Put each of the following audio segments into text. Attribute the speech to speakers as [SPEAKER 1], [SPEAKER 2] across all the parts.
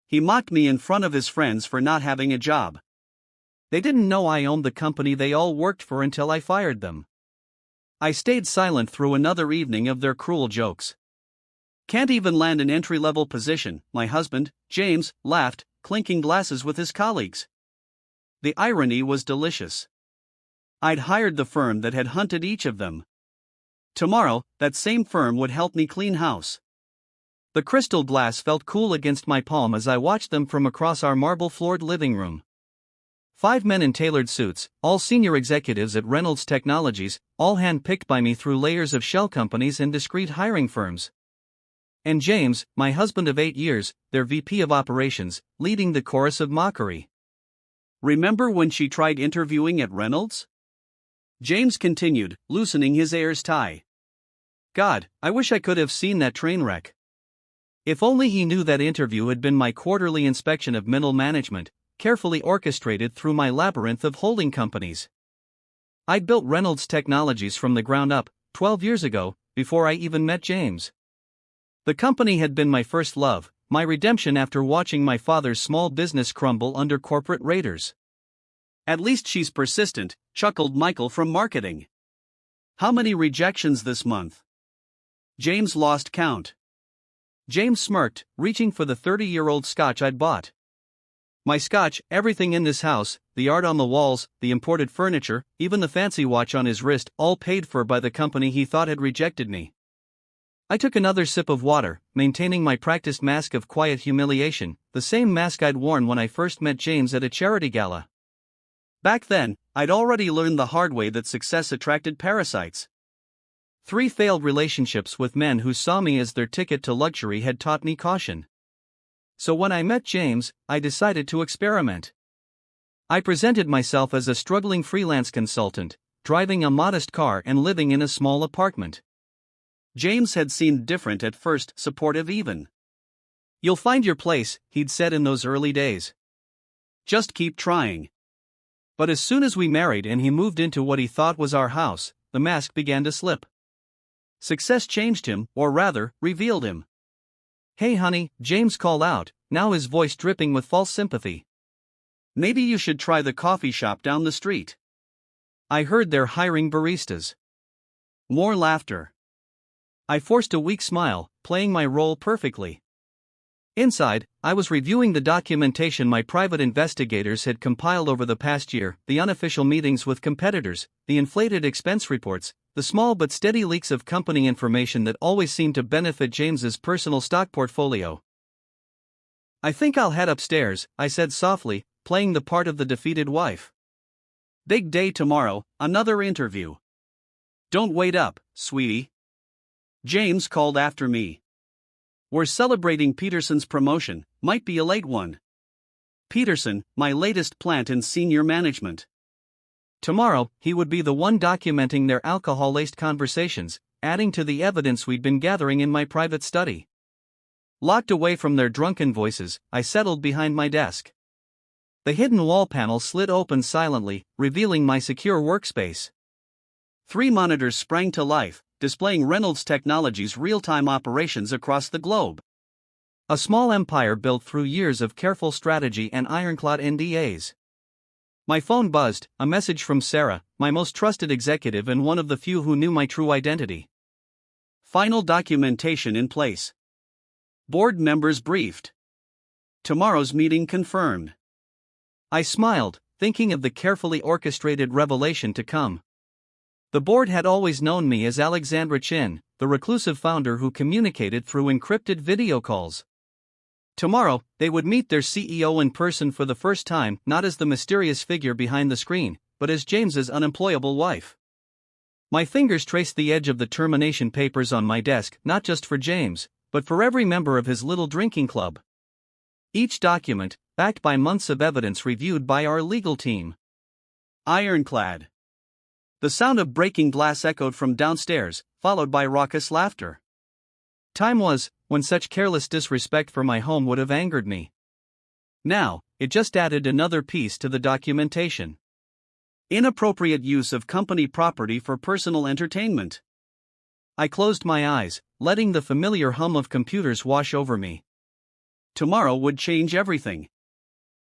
[SPEAKER 1] He mocked me in front of his friends for not having a job. They didn't know I owned the company they all worked for until I fired them. I stayed silent through another evening of their cruel jokes. Can't even land an entry-level position, my husband, James, laughed, clinking glasses with his colleagues. The irony was delicious. I'd hired the firm that had hunted each of them. Tomorrow, that same firm would help me clean house. The crystal glass felt cool against my palm as I watched them from across our marble-floored living room. 5 men in tailored suits, all senior executives at Reynolds Technologies, all hand-picked by me through layers of shell companies and discreet hiring firms. And James, my husband of 8 years, their VP of operations, leading the chorus of mockery. Remember when she tried interviewing at Reynolds? James continued, loosening his heir's tie. God, I wish I could have seen that train wreck. If only he knew that interview had been my quarterly inspection of middle management, carefully orchestrated through my labyrinth of holding companies. I'd built Reynolds Technologies from the ground up, 12 years ago, before I even met James. The company had been my first love, my redemption after watching my father's small business crumble under corporate raiders. At least she's persistent, chuckled Michael from marketing. How many rejections this month? James lost count. James smirked, reaching for the 30-year-old scotch I'd bought. My scotch, everything in this house, the art on the walls, the imported furniture, even the fancy watch on his wrist, all paid for by the company he thought had rejected me. I took another sip of water, maintaining my practiced mask of quiet humiliation, the same mask I'd worn when I first met James at a charity gala. Back then, I'd already learned the hard way that success attracted parasites. 3 failed relationships with men who saw me as their ticket to luxury had taught me caution. So when I met James, I decided to experiment. I presented myself as a struggling freelance consultant, driving a modest car and living in a small apartment. James had seemed different at first, supportive even. You'll find your place, he'd said in those early days. Just keep trying. But as soon as we married and he moved into what he thought was our house, the mask began to slip. Success changed him, or rather, revealed him. Hey honey, James called out, now his voice dripping with false sympathy. Maybe you should try the coffee shop down the street. I heard they're hiring baristas. More laughter. I forced a weak smile, playing my role perfectly. Inside, I was reviewing the documentation my private investigators had compiled over the past year, the unofficial meetings with competitors, the inflated expense reports, the small but steady leaks of company information that always seemed to benefit James's personal stock portfolio. I think I'll head upstairs, I said softly, playing the part of the defeated wife. Big day tomorrow, another interview. Don't wait up, sweetie. James called after me. We're celebrating Peterson's promotion, might be a late one. Peterson, my latest plant in senior management. Tomorrow, he would be the one documenting their alcohol-laced conversations, adding to the evidence we'd been gathering in my private study. Locked away from their drunken voices, I settled behind my desk. The hidden wall panel slid open silently, revealing my secure workspace. 3 monitors sprang to life, displaying Reynolds Technologies' real-time operations across the globe. A small empire built through years of careful strategy and ironclad NDAs. My phone buzzed, a message from Sarah, my most trusted executive and one of the few who knew my true identity. Final documentation in place. Board members briefed. Tomorrow's meeting confirmed. I smiled, thinking of the carefully orchestrated revelation to come. The board had always known me as Alexandra Chin, the reclusive founder who communicated through encrypted video calls. Tomorrow, they would meet their CEO in person for the first time, not as the mysterious figure behind the screen, but as James's unemployable wife. My fingers traced the edge of the termination papers on my desk, not just for James, but for every member of his little drinking club. Each document, backed by months of evidence reviewed by our legal team. Ironclad. The sound of breaking glass echoed from downstairs, followed by raucous laughter. Time was, when such careless disrespect for my home would have angered me. Now, it just added another piece to the documentation. Inappropriate use of company property for personal entertainment. I closed my eyes, letting the familiar hum of computers wash over me. Tomorrow would change everything.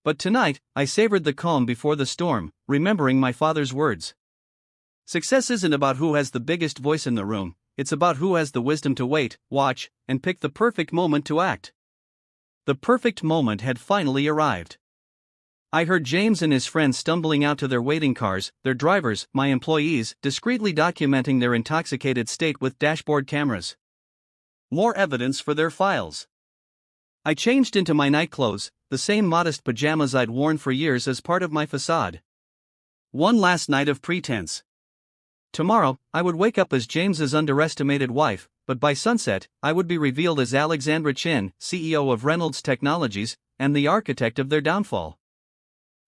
[SPEAKER 1] But tonight, I savored the calm before the storm, remembering my father's words. Success isn't about who has the biggest voice in the room, it's about who has the wisdom to wait, watch, and pick the perfect moment to act. The perfect moment had finally arrived. I heard James and his friends stumbling out to their waiting cars, their drivers, my employees, discreetly documenting their intoxicated state with dashboard cameras. More evidence for their files. I changed into my night clothes, the same modest pajamas I'd worn for years as part of my facade. One last night of pretense. Tomorrow, I would wake up as James's underestimated wife, but by sunset, I would be revealed as Alexandra Chin, CEO of Reynolds Technologies, and the architect of their downfall.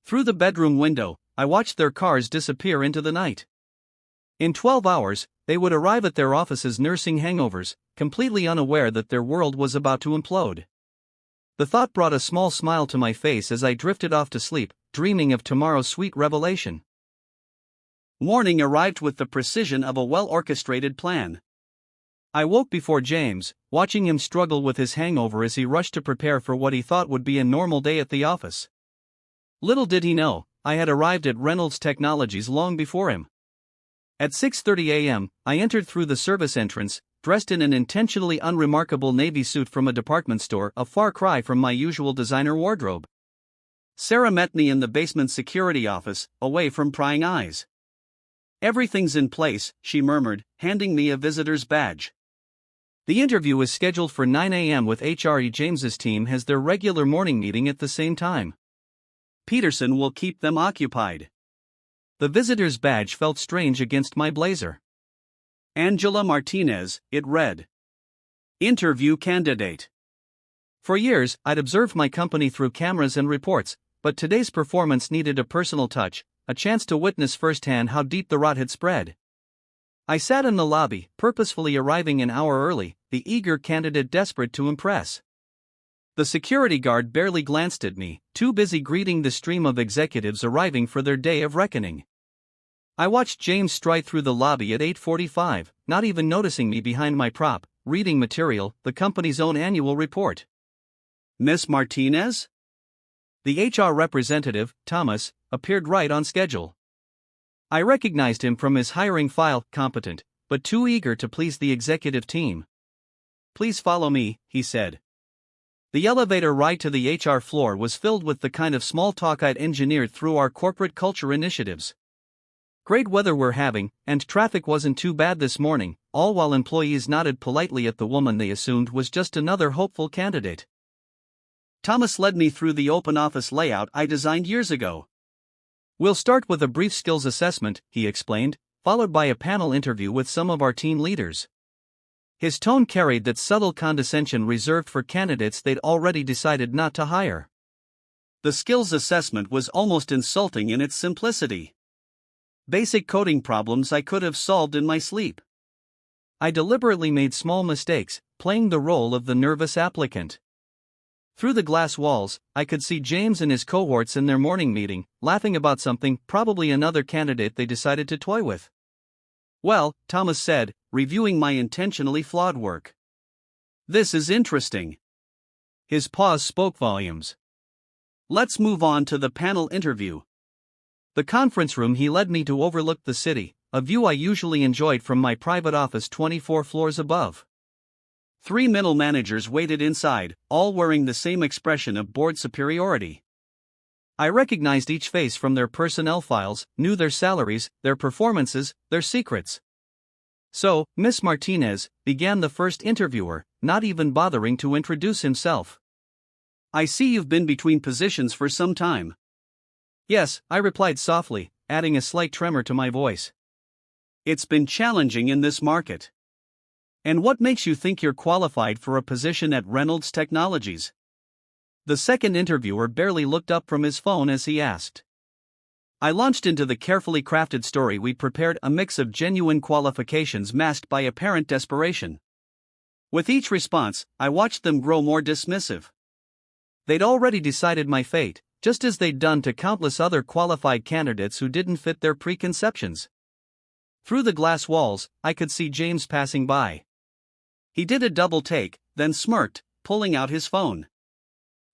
[SPEAKER 1] Through the bedroom window, I watched their cars disappear into the night. In 12 hours, they would arrive at their offices nursing hangovers, completely unaware that their world was about to implode. The thought brought a small smile to my face as I drifted off to sleep, dreaming of tomorrow's sweet revelation. Morning arrived with the precision of a well-orchestrated plan. I woke before James, watching him struggle with his hangover as he rushed to prepare for what he thought would be a normal day at the office. Little did he know, I had arrived at Reynolds Technologies long before him. At 6:30 a.m., I entered through the service entrance, dressed in an intentionally unremarkable navy suit from a department store, a far cry from my usual designer wardrobe. Sarah met me in the basement security office, away from prying eyes. "Everything's in place," she murmured, handing me a visitor's badge. The interview is scheduled for 9 a.m. with HR. James's team has their regular morning meeting at the same time. Peterson will keep them occupied. The visitor's badge felt strange against my blazer. Angela Martinez, it read. Interview candidate. For years, I'd observed my company through cameras and reports, but today's performance needed a personal touch, a chance to witness firsthand how deep the rot had spread. I sat in the lobby, purposefully arriving an hour early, the eager candidate desperate to impress. The security guard barely glanced at me, too busy greeting the stream of executives arriving for their day of reckoning. I watched James stride through the lobby at 8:45, not even noticing me behind my prop, reading material, the company's own annual report. "Miss Martinez?" The HR representative, Thomas, appeared right on schedule. I recognized him from his hiring file, competent, but too eager to please the executive team. "Please follow me," he said. The elevator ride to the HR floor was filled with the kind of small talk I'd engineered through our corporate culture initiatives. Great weather we're having, and traffic wasn't too bad this morning, all while employees nodded politely at the woman they assumed was just another hopeful candidate. Thomas led me through the open office layout I designed years ago. "We'll start with a brief skills assessment," he explained, followed by a panel interview with some of our team leaders. His tone carried that subtle condescension reserved for candidates they'd already decided not to hire. The skills assessment was almost insulting in its simplicity. Basic coding problems I could have solved in my sleep. I deliberately made small mistakes, playing the role of the nervous applicant. Through the glass walls, I could see James and his cohorts in their morning meeting, laughing about something, probably another candidate they decided to toy with. "Well," Thomas said, reviewing my intentionally flawed work. "This is interesting." His pause spoke volumes. "Let's move on to the panel interview." The conference room he led me to overlooked the city, a view I usually enjoyed from my private office 24 floors above. 3 middle managers waited inside, all wearing the same expression of bored superiority. I recognized each face from their personnel files, knew their salaries, their performances, their secrets. "So, Miss Martinez," began the first interviewer, not even bothering to introduce himself. "I see you've been between positions for some time." "Yes," I replied softly, adding a slight tremor to my voice. "It's been challenging in this market. And what makes you think you're qualified for a position at Reynolds Technologies?" The second interviewer barely looked up from his phone as he asked. I launched into the carefully crafted story we'd prepared, a mix of genuine qualifications masked by apparent desperation. With each response, I watched them grow more dismissive. They'd already decided my fate, just as they'd done to countless other qualified candidates who didn't fit their preconceptions. Through the glass walls, I could see James passing by. He did a double take, then smirked, pulling out his phone.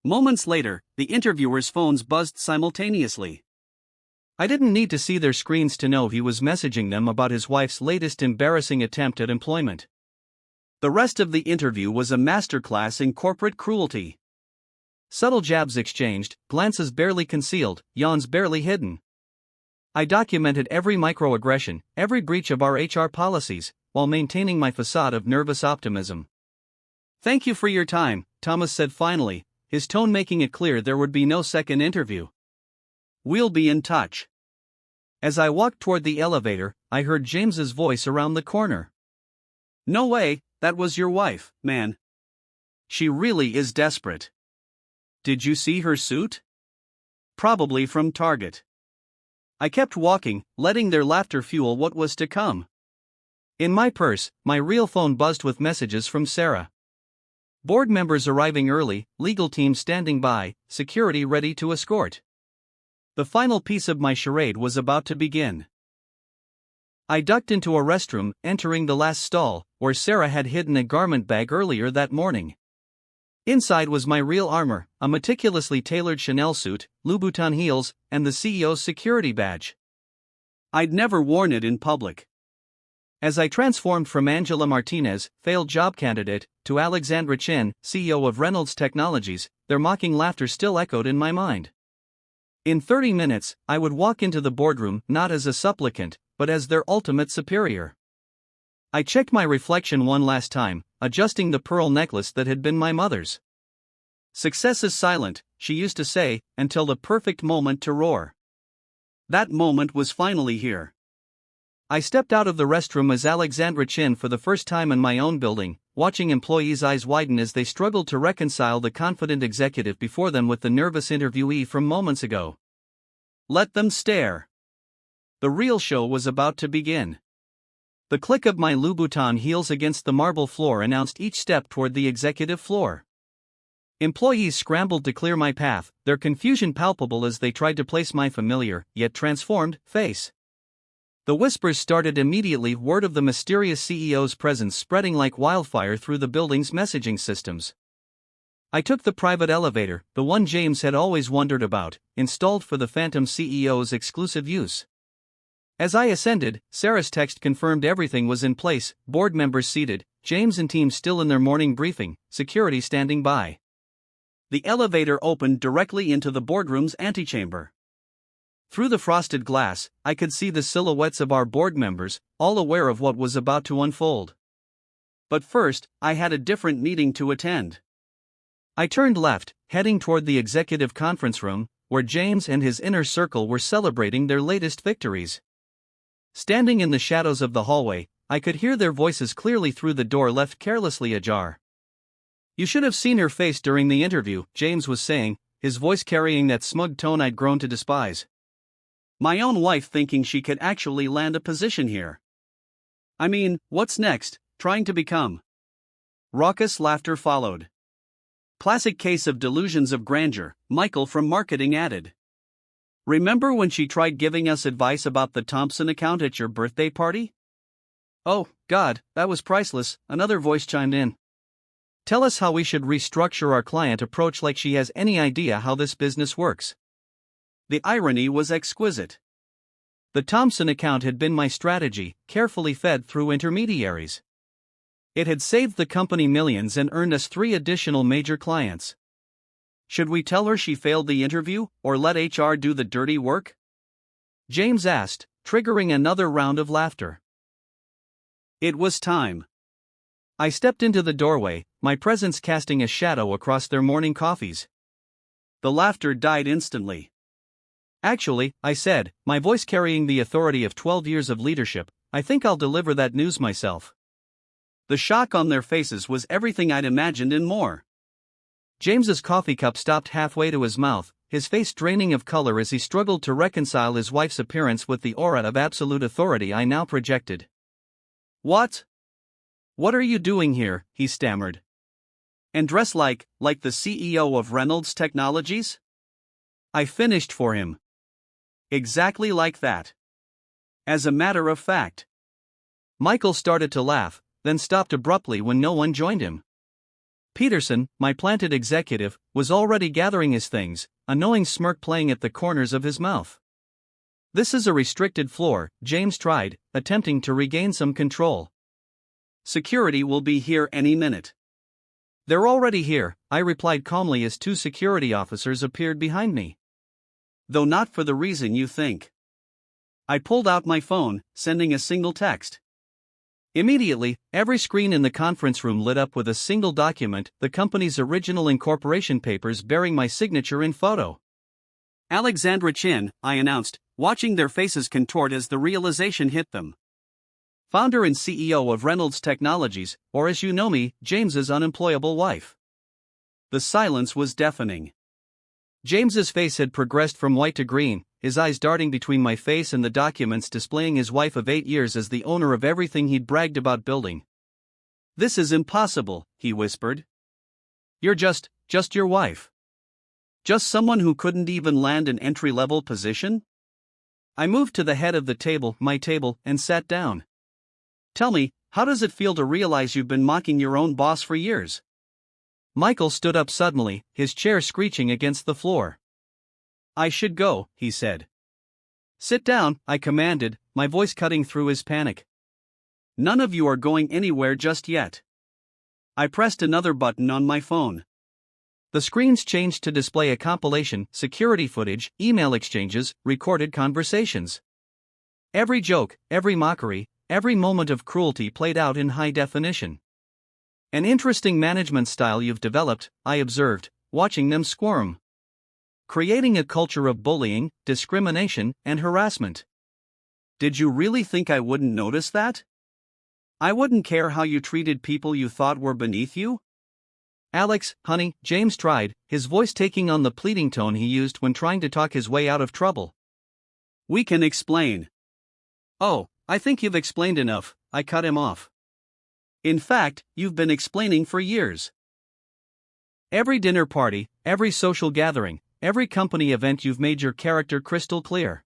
[SPEAKER 1] Moments later, the interviewers' phones buzzed simultaneously. I didn't need to see their screens to know he was messaging them about his wife's latest embarrassing attempt at employment. The rest of the interview was a masterclass in corporate cruelty. Subtle jabs exchanged, glances barely concealed, yawns barely hidden. I documented every microaggression, every breach of our HR policies, while maintaining my facade of nervous optimism. "Thank you for your time," Thomas said finally, his tone making it clear there would be no second interview. "We'll be in touch." As I walked toward the elevator, I heard James's voice around the corner. "No way, that was your wife, man. She really is desperate. Did you see her suit? Probably from Target." I kept walking, letting their laughter fuel what was to come. In my purse, my real phone buzzed with messages from Sarah. Board members arriving early, legal team standing by, security ready to escort. The final piece of my charade was about to begin. I ducked into a restroom, entering the last stall, where Sarah had hidden a garment bag earlier that morning. Inside was my real armor, a meticulously tailored Chanel suit, Louboutin heels, and the CEO's security badge. I'd never worn it in public. As I transformed from Angela Martinez, failed job candidate, to Alexandra Chen, CEO of Reynolds Technologies, their mocking laughter still echoed in my mind. In 30 minutes, I would walk into the boardroom not as a supplicant, but as their ultimate superior. I checked my reflection one last time, adjusting the pearl necklace that had been my mother's. "Success is silent," she used to say, "until the perfect moment to roar." That moment was finally here. I stepped out of the restroom as Alexandra Chen for the first time in my own building, watching employees' eyes widen as they struggled to reconcile the confident executive before them with the nervous interviewee from moments ago. Let them stare. The real show was about to begin. The click of my Louboutin heels against the marble floor announced each step toward the executive floor. Employees scrambled to clear my path, their confusion palpable as they tried to place my familiar, yet transformed, face. The whispers started immediately, word of the mysterious CEO's presence spreading like wildfire through the building's messaging systems. I took the private elevator, the one James had always wondered about, installed for the phantom CEO's exclusive use. As I ascended, Sarah's text confirmed everything was in place, board members seated, James and team still in their morning briefing, security standing by. The elevator opened directly into the boardroom's antechamber. Through the frosted glass, I could see the silhouettes of our board members, all aware of what was about to unfold. But first, I had a different meeting to attend. I turned left, heading toward the executive conference room, where James and his inner circle were celebrating their latest victories. Standing in the shadows of the hallway, I could hear their voices clearly through the door left carelessly ajar. "You should have seen her face during the interview," James was saying, his voice carrying that smug tone I'd grown to despise. "My own wife thinking she could actually land a position here. I mean, what's next, trying to become?" Raucous laughter followed. "Classic case of delusions of grandeur," Michael from marketing added. "Remember when she tried giving us advice about the Thompson account at your birthday party?" "Oh, God, that was priceless," another voice chimed in. "Tell us how we should restructure our client approach like she has any idea how this business works." The irony was exquisite. The Thompson account had been my strategy, carefully fed through intermediaries. It had saved the company millions and earned us 3 additional major clients. Should we tell her she failed the interview, or let HR do the dirty work? James asked, triggering another round of laughter. It was time. I stepped into the doorway, my presence casting a shadow across their morning coffees. The laughter died instantly. "Actually," I said, my voice carrying the authority of 12 years of leadership, "I think I'll deliver that news myself." The shock on their faces was everything I'd imagined and more. James's coffee cup stopped halfway to his mouth, his face draining of color as he struggled to reconcile his wife's appearance with the aura of absolute authority I now projected. What are you doing here?" he stammered. "And dress like the CEO of Reynolds Technologies?" I finished for him. "Exactly like that. As a matter of fact." Michael started to laugh, then stopped abruptly when no one joined him. Peterson, my planted executive, was already gathering his things, a knowing smirk playing at the corners of his mouth. "This is a restricted floor," James tried, attempting to regain some control. "Security will be here any minute." "They're already here," I replied calmly as two security officers appeared behind me. "Though not for the reason you think." I pulled out my phone, sending a single text. Immediately, every screen in the conference room lit up with a single document, the company's original incorporation papers bearing my signature in photo. "Alexandra Chin," I announced, watching their faces contort as the realization hit them. "Founder and CEO of Reynolds Technologies, or as you know me, James's unemployable wife." The silence was deafening. James's face had progressed from white to green, his eyes darting between my face and the documents displaying his wife of 8 years as the owner of everything he'd bragged about building. "This is impossible," he whispered. "You're just your wife. Just someone who couldn't even land an entry-level position?" I moved to the head of the table, my table, and sat down. "Tell me, how does it feel to realize you've been mocking your own boss for years?" Michael stood up suddenly, his chair screeching against the floor. "I should go," he said. "Sit down," I commanded, my voice cutting through his panic. "None of you are going anywhere just yet." I pressed another button on my phone. The screens changed to display a compilation, security footage, email exchanges, recorded conversations. Every joke, every mockery, every moment of cruelty played out in high definition. "An interesting management style you've developed," I observed, watching them squirm. "Creating a culture of bullying, discrimination, and harassment." "Did you really think I wouldn't notice that? I wouldn't care how you treated people you thought were beneath you?" "Alex, honey," James tried, his voice taking on the pleading tone he used when trying to talk his way out of trouble. "We can explain." "Oh, I think you've explained enough," I cut him off. "In fact, you've been explaining for years. Every dinner party, every social gathering, every company event you've made your character crystal clear."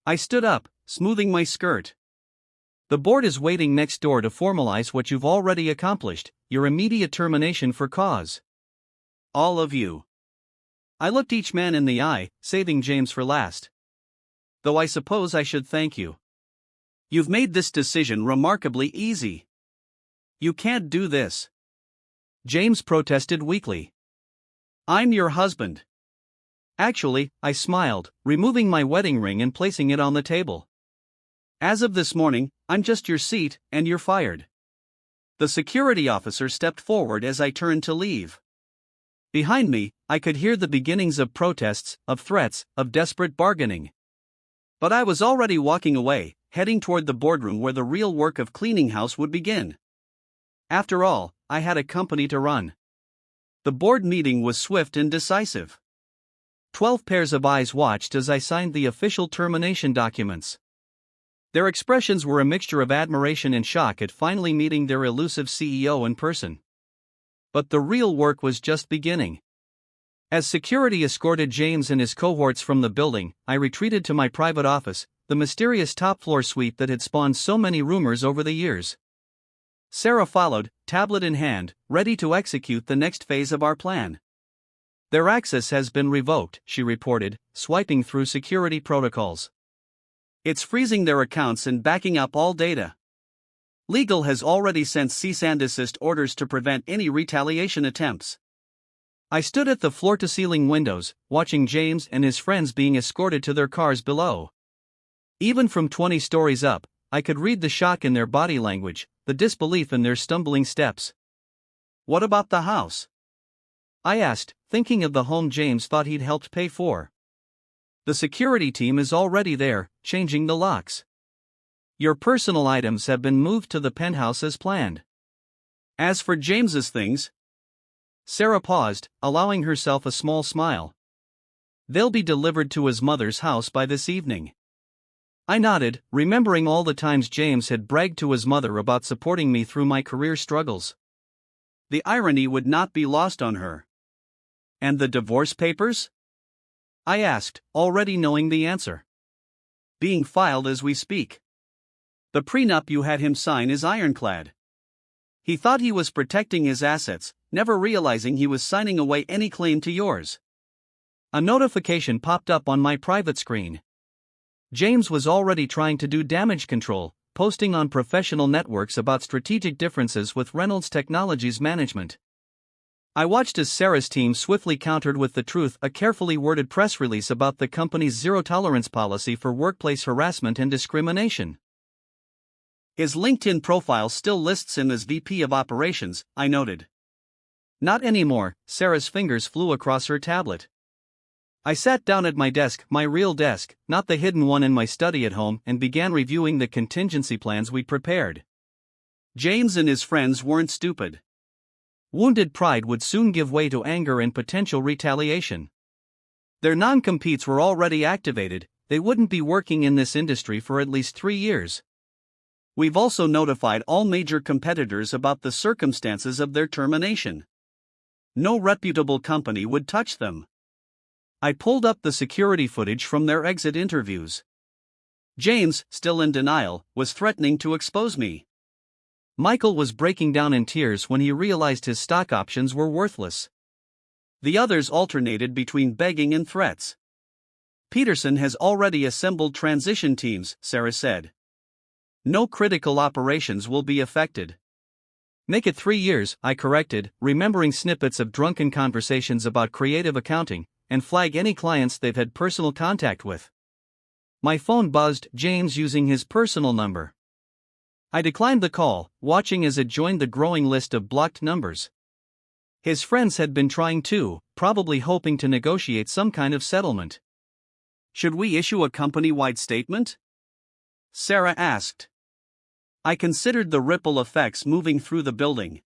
[SPEAKER 1] I stood up, smoothing my skirt. "The board is waiting next door to formalize what you've already accomplished, your immediate termination for cause. All of you." I looked each man in the eye, saving James for last. "Though I suppose I should thank you. You've made this decision remarkably easy. You can't do this." James protested weakly. "I'm your husband." "Actually," I smiled, removing my wedding ring and placing it on the table. "As of this morning, I'm just your seat, and you're fired." The security officer stepped forward as I turned to leave. Behind me, I could hear the beginnings of protests, of threats, of desperate bargaining. But I was already walking away, heading toward the boardroom where the real work of cleaning house would begin. After all, I had a company to run. The board meeting was swift and decisive. 12 pairs of eyes watched as I signed the official termination documents. Their expressions were a mixture of admiration and shock at finally meeting their elusive CEO in person. But the real work was just beginning. As security escorted James and his cohorts from the building, I retreated to my private office, the mysterious top-floor suite that had spawned so many rumors over the years. Sarah followed, tablet in hand, ready to execute the next phase of our plan. "Their access has been revoked," she reported, swiping through security protocols. "It's freezing their accounts and backing up all data. Legal has already sent cease and desist orders to prevent any retaliation attempts." I stood at the floor-to-ceiling windows, watching James and his friends being escorted to their cars below. Even from 20 stories up, I could read the shock in their body language, the disbelief in their stumbling steps. "What about the house?" I asked, thinking of the home James thought he'd helped pay for. "The security team is already there, changing the locks. Your personal items have been moved to the penthouse as planned. As for James's things..." Sarah paused, allowing herself a small smile. "They'll be delivered to his mother's house by this evening." I nodded, remembering all the times James had bragged to his mother about supporting me through my career struggles. The irony would not be lost on her. "And the divorce papers?" I asked, already knowing the answer. "Being filed as we speak. The prenup you had him sign is ironclad. He thought he was protecting his assets, never realizing he was signing away any claim to yours. A notification popped up on my private screen. James was already trying to do damage control, posting on professional networks about strategic differences with Reynolds Technologies management. I watched as Sarah's team swiftly countered with the truth, a carefully worded press release about the company's zero-tolerance policy for workplace harassment and discrimination. His LinkedIn profile still lists him as VP of Operations, I noted. Not anymore. Sarah's fingers flew across her tablet. I sat down at my desk, my real desk, not the hidden one in my study at home, and began reviewing the contingency plans we'd prepared. James and his friends weren't stupid. Wounded pride would soon give way to anger and potential retaliation. Their non-competes were already activated. They wouldn't be working in this industry for at least 3 years. We've also notified all major competitors about the circumstances of their termination. No reputable company would touch them. I pulled up the security footage from their exit interviews. James, still in denial, was threatening to expose me. Michael was breaking down in tears when he realized his stock options were worthless. The others alternated between begging and threats. Peterson has already assembled transition teams, Sarah said. No critical operations will be affected. Make it 3 years, I corrected, remembering snippets of drunken conversations about creative accounting, and flag any clients they've had personal contact with. My phone buzzed, James using his personal number. I declined the call, watching as it joined the growing list of blocked numbers. His friends had been trying too, probably hoping to negotiate some kind of settlement. Should we issue a company-wide statement? Sarah asked. I considered the ripple effects moving through the building.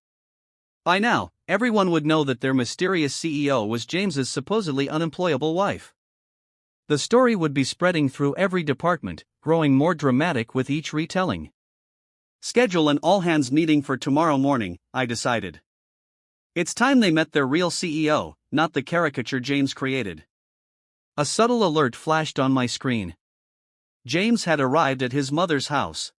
[SPEAKER 1] By now, everyone would know that their mysterious CEO was James's supposedly unemployable wife. The story would be spreading through every department, growing more dramatic with each retelling. Schedule an all-hands meeting for tomorrow morning, I decided. It's time they met their real CEO, not the caricature James created. A subtle alert flashed on my screen. James had arrived at his mother's house.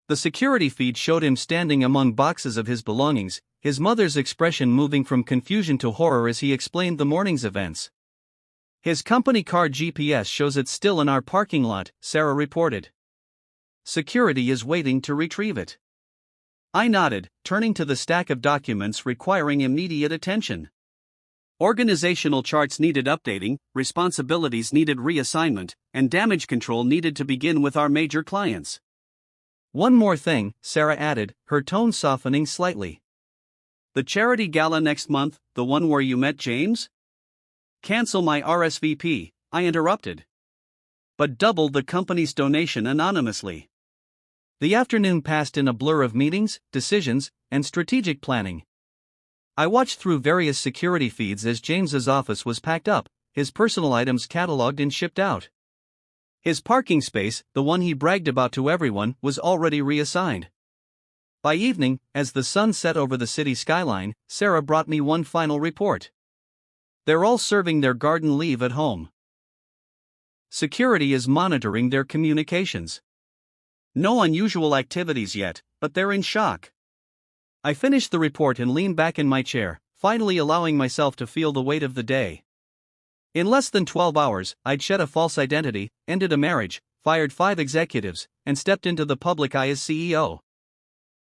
[SPEAKER 1] The security feed showed him standing among boxes of his belongings, his mother's expression moving from confusion to horror as he explained the morning's events. His company car GPS shows it's still in our parking lot, Sarah reported. Security is waiting to retrieve it. I nodded, turning to the stack of documents requiring immediate attention. Organizational charts needed updating, responsibilities needed reassignment, and damage control needed to begin with our major clients. One more thing, Sarah added, her tone softening slightly. The charity gala next month, the one where you met James? Cancel my RSVP, I interrupted. But double the company's donation anonymously. The afternoon passed in a blur of meetings, decisions, and strategic planning. I watched through various security feeds as James's office was packed up, his personal items cataloged and shipped out. His parking space, the one he bragged about to everyone, was already reassigned. By evening, as the sun set over the city skyline, Sarah brought me one final report. They're all serving their garden leave at home. Security is monitoring their communications. No unusual activities yet, but they're in shock. I finished the report and leaned back in my chair, finally allowing myself to feel the weight of the day. In less than 12 hours, I'd shed a false identity, ended a marriage, fired 5 executives, and stepped into the public eye as CEO.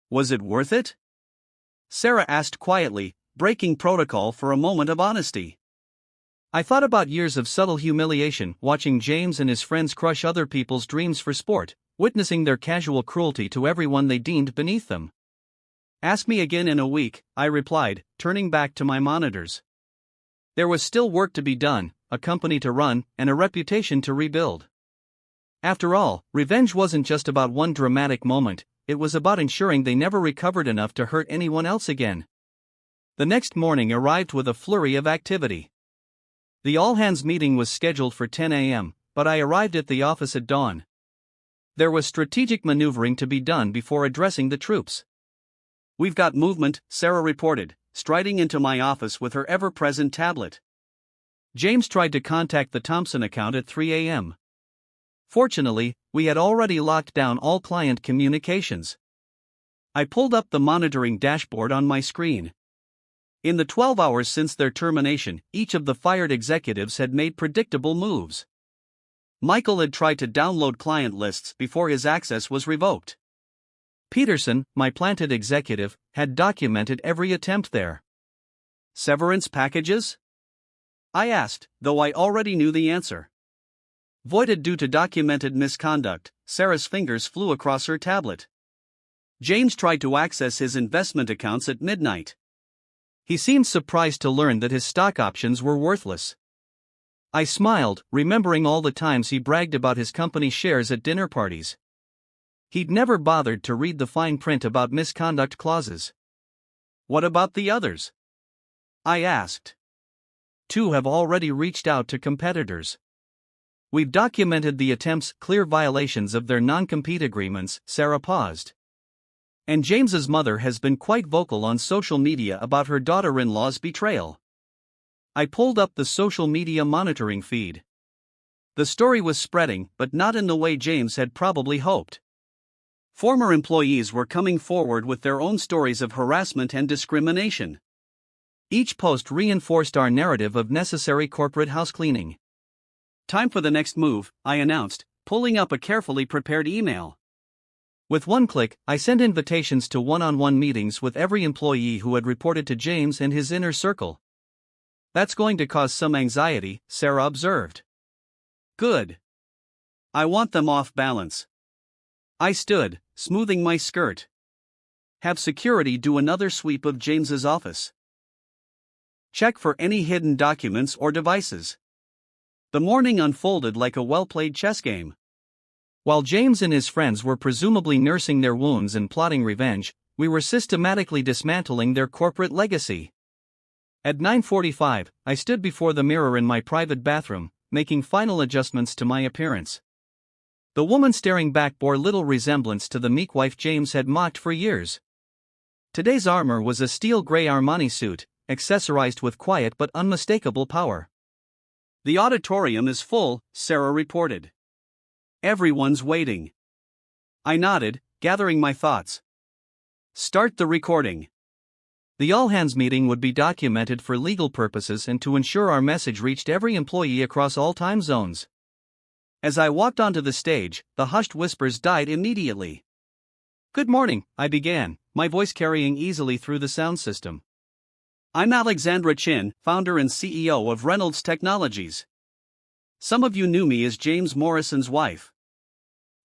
[SPEAKER 1] Was it worth it? Sarah asked quietly, breaking protocol for a moment of honesty. I thought about years of subtle humiliation, watching James and his friends crush other people's dreams for sport, witnessing their casual cruelty to everyone they deemed beneath them. Ask me again in a week, I replied, turning back to my monitors. There was still work to be done, a company to run, and a reputation to rebuild. After all, revenge wasn't just about one dramatic moment, it was about ensuring they never recovered enough to hurt anyone else again. The next morning arrived with a flurry of activity. The all-hands meeting was scheduled for 10 a.m., but I arrived at the office at dawn. There was strategic maneuvering to be done before addressing the troops. We've got movement, Sarah reported, striding into my office with her ever-present tablet. James tried to contact the Thompson account at 3 a.m. Fortunately, we had already locked down all client communications. I pulled up the monitoring dashboard on my screen. In the 12 hours since their termination, each of the fired executives had made predictable moves. Michael had tried to download client lists before his access was revoked. Peterson, my planted executive, had documented every attempt there. Severance packages? I asked, though I already knew the answer. Voided due to documented misconduct. Sarah's fingers flew across her tablet. James tried to access his investment accounts at midnight. He seemed surprised to learn that his stock options were worthless. I smiled, remembering all the times he bragged about his company shares at dinner parties. He'd never bothered to read the fine print about misconduct clauses. What about the others? I asked. 2 have already reached out to competitors. We've documented the attempts, clear violations of their non-compete agreements. Sarah paused. And James's mother has been quite vocal on social media about her daughter-in-law's betrayal. I pulled up the social media monitoring feed. The story was spreading, but not in the way James had probably hoped. Former employees were coming forward with their own stories of harassment and discrimination. Each post reinforced our narrative of necessary corporate housecleaning. Time for the next move, I announced, pulling up a carefully prepared email. With one click, I sent invitations to one-on-one meetings with every employee who had reported to James and his inner circle. That's going to cause some anxiety, Sarah observed. Good. I want them off balance. I stood, smoothing my skirt. Have security do another sweep of James's office. Check for any hidden documents or devices. The morning unfolded like a well-played chess game. While James and his friends were presumably nursing their wounds and plotting revenge, we were systematically dismantling their corporate legacy. At 9:45, I stood before the mirror in my private bathroom, making final adjustments to my appearance. The woman staring back bore little resemblance to the meek wife James had mocked for years. Today's armor was a steel gray Armani suit, accessorized with quiet but unmistakable power. The auditorium is full, Sarah reported. Everyone's waiting. I nodded, gathering my thoughts. Start the recording. The all-hands meeting would be documented for legal purposes and to ensure our message reached every employee across all time zones. As I walked onto the stage, the hushed whispers died immediately. Good morning, I began, my voice carrying easily through the sound system. I'm Alexandra Chin, founder and CEO of Reynolds Technologies. Some of you knew me as James Morrison's wife.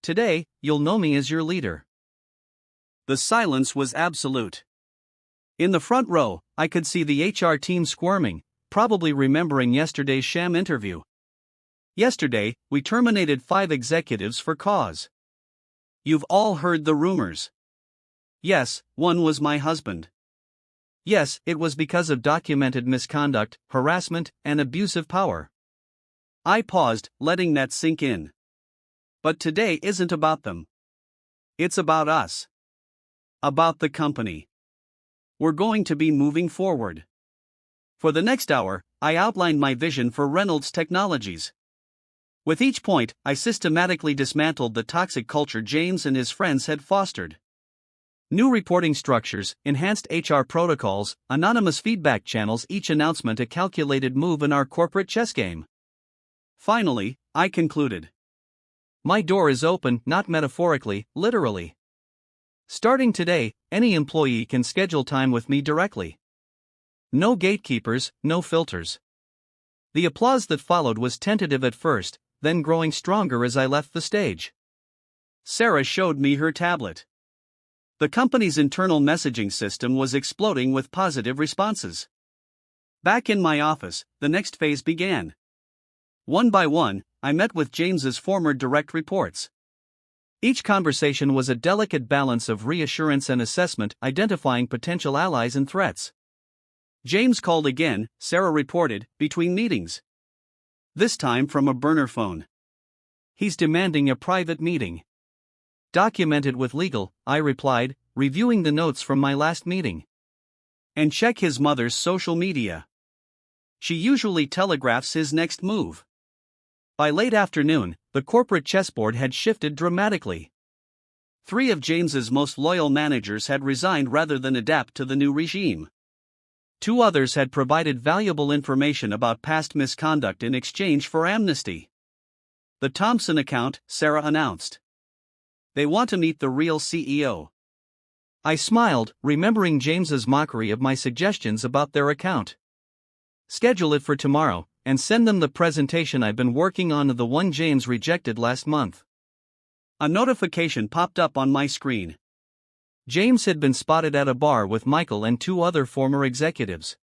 [SPEAKER 1] Today, you'll know me as your leader. The silence was absolute. In the front row, I could see the HR team squirming, probably remembering yesterday's sham interview. Yesterday, we terminated 5 executives for cause. You've all heard the rumors. Yes, one was my husband. Yes, it was because of documented misconduct, harassment, and abuse of power. I paused, letting that sink in. But today isn't about them. It's about us. About the company. We're going to be moving forward. For the next hour, I outlined my vision for Reynolds Technologies. With each point, I systematically dismantled the toxic culture James and his friends had fostered. New reporting structures, enhanced HR protocols, anonymous feedback channels, each announcement a calculated move in our corporate chess game. Finally, I concluded. My door is open, not metaphorically, literally. Starting today, any employee can schedule time with me directly. No gatekeepers, no filters. The applause that followed was tentative at first, then growing stronger as I left the stage. Sarah showed me her tablet. The company's internal messaging system was exploding with positive responses. Back in my office, the next phase began. One by one, I met with James's former direct reports. Each conversation was a delicate balance of reassurance and assessment, identifying potential allies and threats. James called again, Sarah reported, between meetings. This time from a burner phone. He's demanding a private meeting. Documented with legal, I replied, reviewing the notes from my last meeting. And check his mother's social media. She usually telegraphs his next move. By late afternoon, the corporate chessboard had shifted dramatically. 3 of James's most loyal managers had resigned rather than adapt to the new regime. Two others had provided valuable information about past misconduct in exchange for amnesty. The Thompson account, Sarah announced. They want to meet the real CEO. I smiled, remembering James's mockery of my suggestions about their account. Schedule it for tomorrow, and send them the presentation I've been working on, the one James rejected last month. A notification popped up on my screen. James had been spotted at a bar with Michael and two other former executives.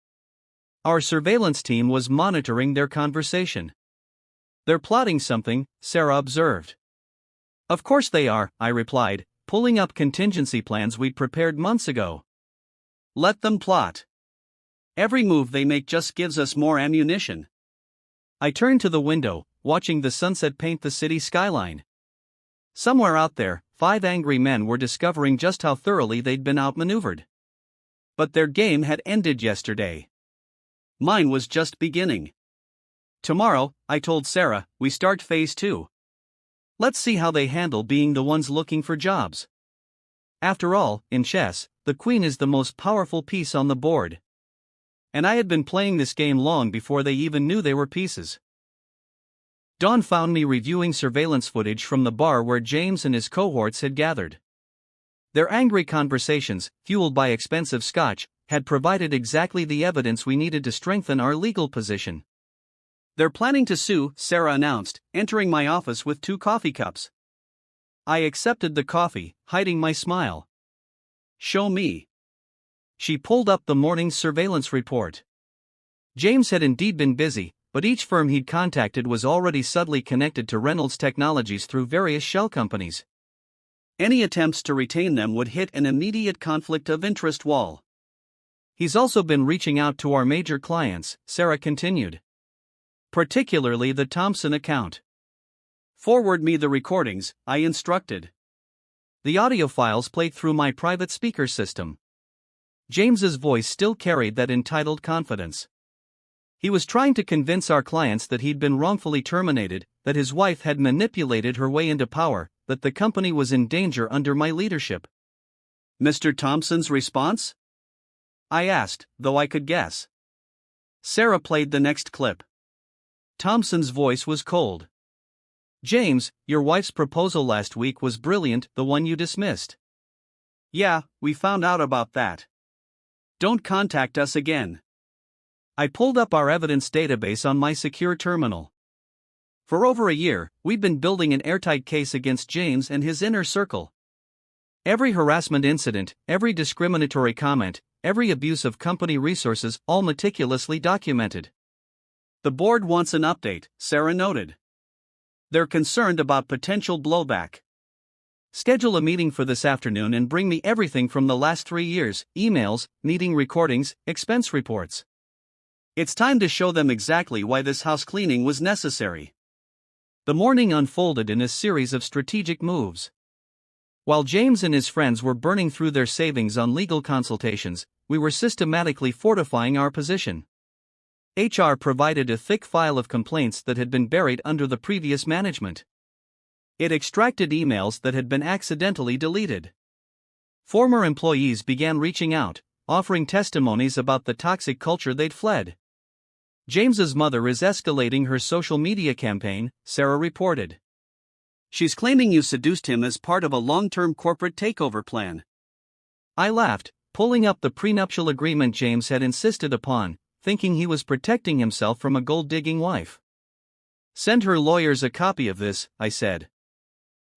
[SPEAKER 1] Our surveillance team was monitoring their conversation. They're plotting something, Sarah observed. Of course they are, I replied, pulling up contingency plans we'd prepared months ago. Let them plot. Every move they make just gives us more ammunition. I turned to the window, watching the sunset paint the city skyline. Somewhere out there, 5 angry men were discovering just how thoroughly they'd been outmaneuvered. But their game had ended yesterday. Mine was just beginning. Tomorrow, I told Sarah, we start phase 2. Let's see how they handle being the ones looking for jobs. After all, in chess, the queen is the most powerful piece on the board. And I had been playing this game long before they even knew they were pieces. Dawn found me reviewing surveillance footage from the bar where James and his cohorts had gathered. Their angry conversations, fueled by expensive scotch, had provided exactly the evidence we needed to strengthen our legal position. They're planning to sue, Sarah announced, entering my office with 2 coffee cups. I accepted the coffee, hiding my smile. Show me. She pulled up the morning's surveillance report. James had indeed been busy, but each firm he'd contacted was already subtly connected to Reynolds Technologies through various shell companies. Any attempts to retain them would hit an immediate conflict of interest wall. He's also been reaching out to our major clients, Sarah continued. Particularly the Thompson account. Forward me the recordings, I instructed. The audio files played through my private speaker system. James's voice still carried that entitled confidence. He was trying to convince our clients that he'd been wrongfully terminated, that his wife had manipulated her way into power, that the company was in danger under my leadership. Mr. Thompson's response? I asked, though I could guess. Sarah played the next clip. Thompson's voice was cold. James, your wife's proposal last week was brilliant, the one you dismissed. Yeah, we found out about that. Don't contact us again. I pulled up our evidence database on my secure terminal. For over a year, we'd been building an airtight case against James and his inner circle. Every harassment incident, every discriminatory comment, every abuse of company resources, all meticulously documented. The board wants an update, Sarah noted. They're concerned about potential blowback. Schedule a meeting for this afternoon and bring me everything from the last 3 years, emails, meeting recordings, expense reports. It's time to show them exactly why this house cleaning was necessary. The morning unfolded in a series of strategic moves. While James and his friends were burning through their savings on legal consultations, we were systematically fortifying our position. HR provided a thick file of complaints that had been buried under the previous management. It extracted emails that had been accidentally deleted. Former employees began reaching out, offering testimonies about the toxic culture they'd fled. James's mother is escalating her social media campaign, Sarah reported. She's claiming you seduced him as part of a long-term corporate takeover plan. I laughed, pulling up the prenuptial agreement James had insisted upon, thinking he was protecting himself from a gold-digging wife. Send her lawyers a copy of this, I said.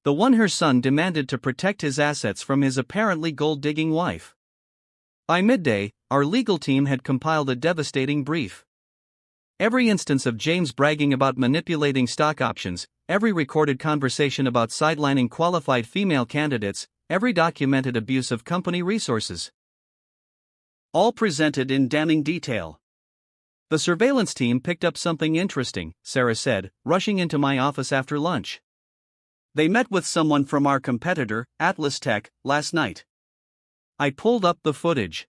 [SPEAKER 1] The one her son demanded to protect his assets from his apparently gold-digging wife. By midday, our legal team had compiled a devastating brief. Every instance of James bragging about manipulating stock options, every recorded conversation about sidelining qualified female candidates, every documented abuse of company resources. All presented in damning detail. The surveillance team picked up something interesting, Sarah said, rushing into my office after lunch. They met with someone from our competitor, Atlas Tech, last night. I pulled up the footage.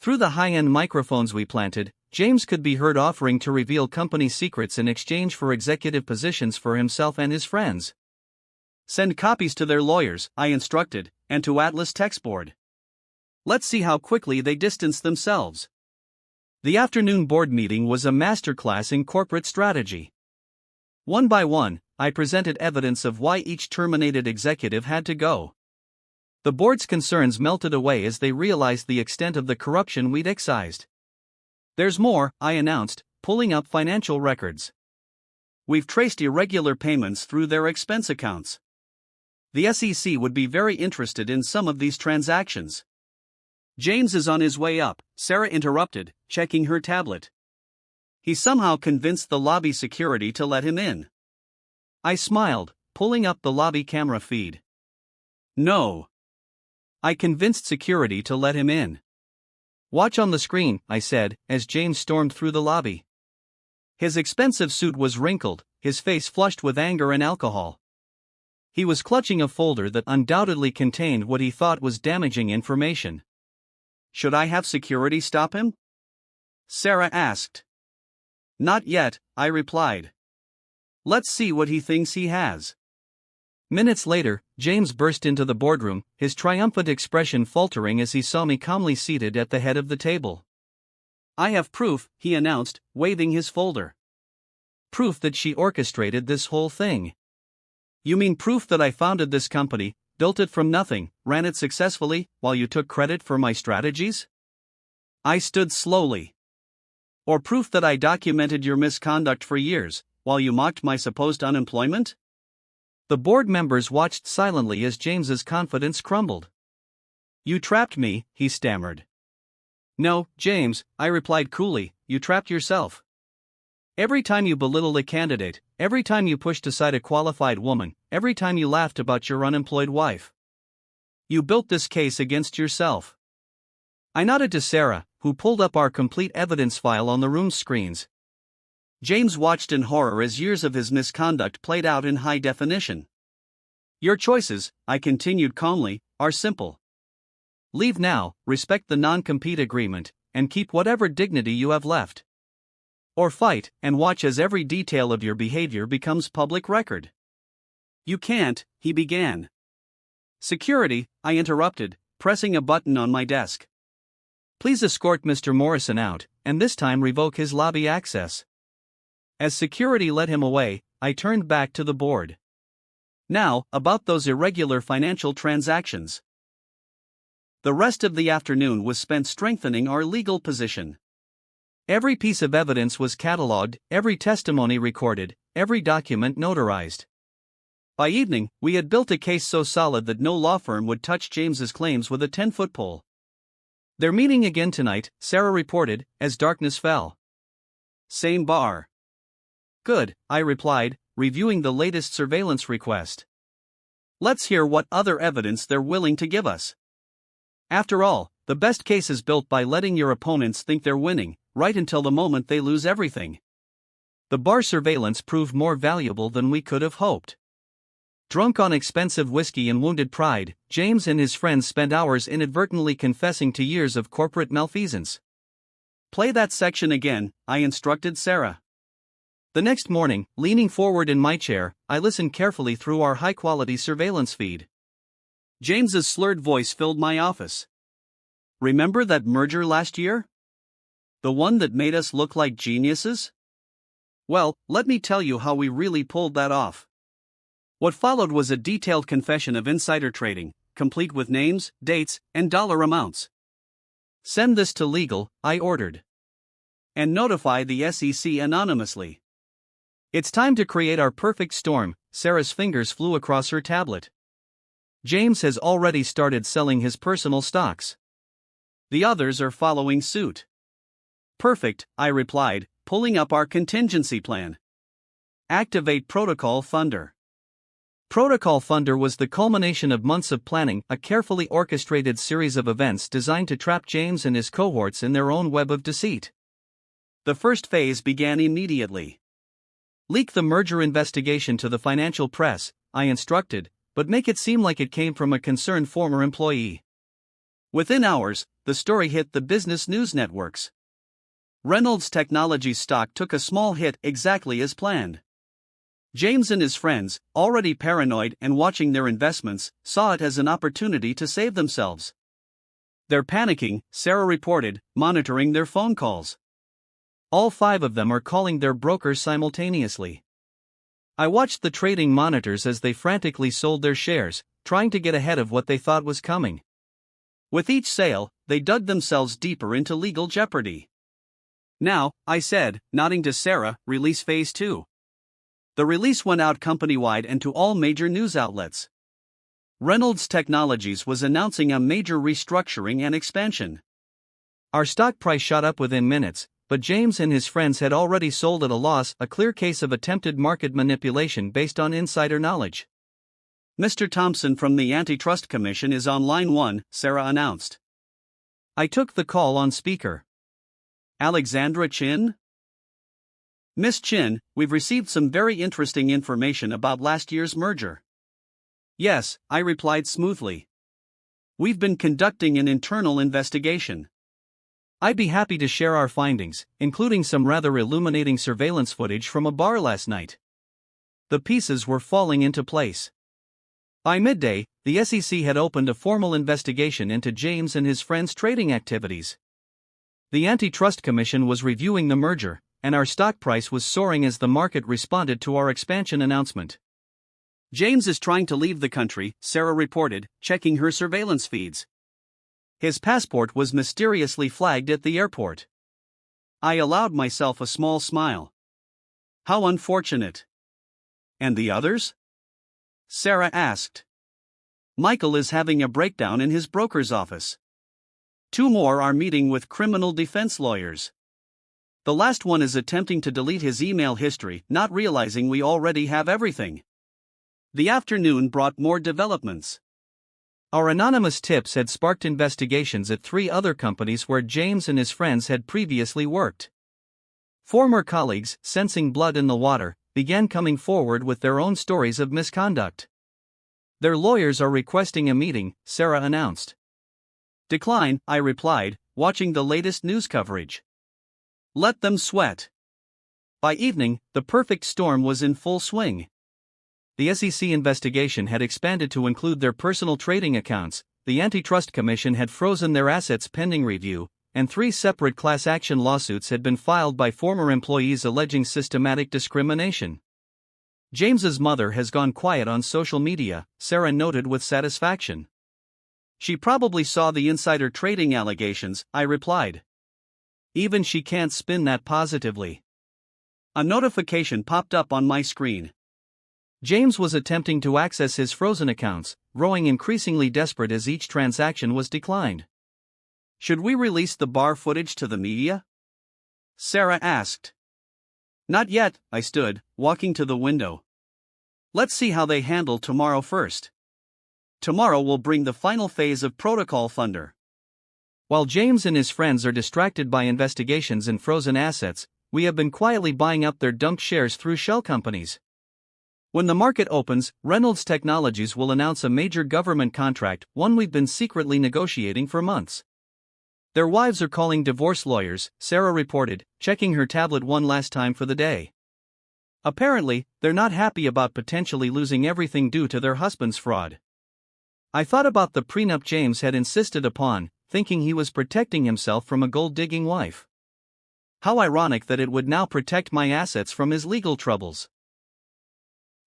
[SPEAKER 1] Through the high-end microphones we planted, James could be heard offering to reveal company secrets in exchange for executive positions for himself and his friends. Send copies to their lawyers, I instructed, and to Atlas Tech's board. Let's see how quickly they distance themselves. The afternoon board meeting was a masterclass in corporate strategy. One by one, I presented evidence of why each terminated executive had to go. The board's concerns melted away as they realized the extent of the corruption we'd excised. "There's more," I announced, pulling up financial records. "We've traced irregular payments through their expense accounts. The SEC would be very interested in some of these transactions." "James is on his way up," Sarah interrupted, checking her tablet. "He somehow convinced the lobby security to let him in." I smiled, pulling up the lobby camera feed. "No. I convinced security to let him in." "Watch on the screen," I said, as James stormed through the lobby. His expensive suit was wrinkled, his face flushed with anger and alcohol. He was clutching a folder that undoubtedly contained what he thought was damaging information. "Should I have security stop him?" Sarah asked. "Not yet," I replied. "Let's see what he thinks he has." Minutes later, James burst into the boardroom, his triumphant expression faltering as he saw me calmly seated at the head of the table. "I have proof," he announced, waving his folder. "Proof that she orchestrated this whole thing." "You mean proof that I founded this company, built it from nothing, ran it successfully, while you took credit for my strategies?" I stood slowly. "Or proof that I documented your misconduct for years, while you mocked my supposed unemployment?" The board members watched silently as James's confidence crumbled. "You trapped me," he stammered. "No, James," I replied coolly, "you trapped yourself. Every time you belittled a candidate, every time you pushed aside a qualified woman, every time you laughed about your unemployed wife. You built this case against yourself." I nodded to Sarah, who pulled up our complete evidence file on the room's screens. James watched in horror as years of his misconduct played out in high definition. "Your choices," I continued calmly, "are simple. Leave now, respect the non-compete agreement, and keep whatever dignity you have left. Or fight, and watch as every detail of your behavior becomes public record." "You can't," he began. "Security," I interrupted, pressing a button on my desk. "Please escort Mr. Morrison out, and this time revoke his lobby access." As security led him away, I turned back to the board. "Now, about those irregular financial transactions." The rest of the afternoon was spent strengthening our legal position. Every piece of evidence was catalogued, every testimony recorded, every document notarized. By evening, we had built a case so solid that no law firm would touch James's claims with a 10-foot pole. "They're meeting again tonight," Sarah reported, as darkness fell. "Same bar." "Good," I replied, reviewing the latest surveillance request. "Let's hear what other evidence they're willing to give us. After all, the best case is built by letting your opponents think they're winning, right until the moment they lose everything." The bar surveillance proved more valuable than we could have hoped. Drunk on expensive whiskey and wounded pride, James and his friends spent hours inadvertently confessing to years of corporate malfeasance. "Play that section again," I instructed Sarah. The next morning, leaning forward in my chair, I listened carefully through our high-quality surveillance feed. James's slurred voice filled my office. "Remember that merger last year? The one that made us look like geniuses? Well, let me tell you how we really pulled that off." What followed was a detailed confession of insider trading, complete with names, dates, and dollar amounts. "Send this to legal," I ordered. "And notify the SEC anonymously. It's time to create our perfect storm." Sarah's fingers flew across her tablet. "James has already started selling his personal stocks. The others are following suit." "Perfect," I replied, pulling up our contingency plan. "Activate Protocol Thunder." Protocol Thunder was the culmination of months of planning, a carefully orchestrated series of events designed to trap James and his cohorts in their own web of deceit. The first phase began immediately. "Leak the merger investigation to the financial press," I instructed, "but make it seem like it came from a concerned former employee." Within hours, the story hit the business news networks. Reynolds Technologies stock took a small hit exactly as planned. James and his friends, already paranoid and watching their investments, saw it as an opportunity to save themselves. "They're panicking," Sarah reported, monitoring their phone calls. All 5 of them are calling their brokers simultaneously. I watched the trading monitors as they frantically sold their shares, trying to get ahead of what they thought was coming. With each sale, they dug themselves deeper into legal jeopardy. Now, I said, nodding to Sarah, release phase 2. The release went out company-wide and to all major news outlets. Reynolds Technologies was announcing a major restructuring and expansion. Our stock price shot up within minutes, but James and his friends had already sold at a loss, a clear case of attempted market manipulation based on insider knowledge. Mr. Thompson from the Antitrust Commission is on line 1, Sarah announced. I took the call on speaker. Alexandra Chin? Miss Chin, we've received some very interesting information about last year's merger. Yes, I replied smoothly. We've been conducting an internal investigation. I'd be happy to share our findings, including some rather illuminating surveillance footage from a bar last night. The pieces were falling into place. By midday, the SEC had opened a formal investigation into James and his friends' trading activities. The Antitrust Commission was reviewing the merger, and our stock price was soaring as the market responded to our expansion announcement. James is trying to leave the country, Sarah reported, checking her surveillance feeds. His passport was mysteriously flagged at the airport. I allowed myself a small smile. How unfortunate. And the others? Sarah asked. Michael is having a breakdown in his broker's office. 2 more are meeting with criminal defense lawyers. The last one is attempting to delete his email history, not realizing we already have everything. The afternoon brought more developments. Our anonymous tips had sparked investigations at 3 other companies where James and his friends had previously worked. Former colleagues, sensing blood in the water, began coming forward with their own stories of misconduct. Their lawyers are requesting a meeting, Sarah announced. Decline, I replied, watching the latest news coverage. Let them sweat. By evening, the perfect storm was in full swing. The SEC investigation had expanded to include their personal trading accounts, the Antitrust Commission had frozen their assets pending review, and 3 separate class action lawsuits had been filed by former employees alleging systematic discrimination. James's mother has gone quiet on social media, Sarah noted with satisfaction. She probably saw the insider trading allegations, I replied. Even she can't spin that positively. A notification popped up on my screen. James was attempting to access his frozen accounts, growing increasingly desperate as each transaction was declined. Should we release the bar footage to the media? Sarah asked. Not yet, I stood, walking to the window. Let's see how they handle tomorrow first. Tomorrow will bring the final phase of protocol thunder. While James and his friends are distracted by investigations and frozen assets, we have been quietly buying up their dumped shares through shell companies. When the market opens, Reynolds Technologies will announce a major government contract, one we've been secretly negotiating for months. Their wives are calling divorce lawyers, Sarah reported, checking her tablet one last time for the day. Apparently, they're not happy about potentially losing everything due to their husband's fraud. I thought about the prenup James had insisted upon, thinking he was protecting himself from a gold-digging wife. How ironic that it would now protect my assets from his legal troubles.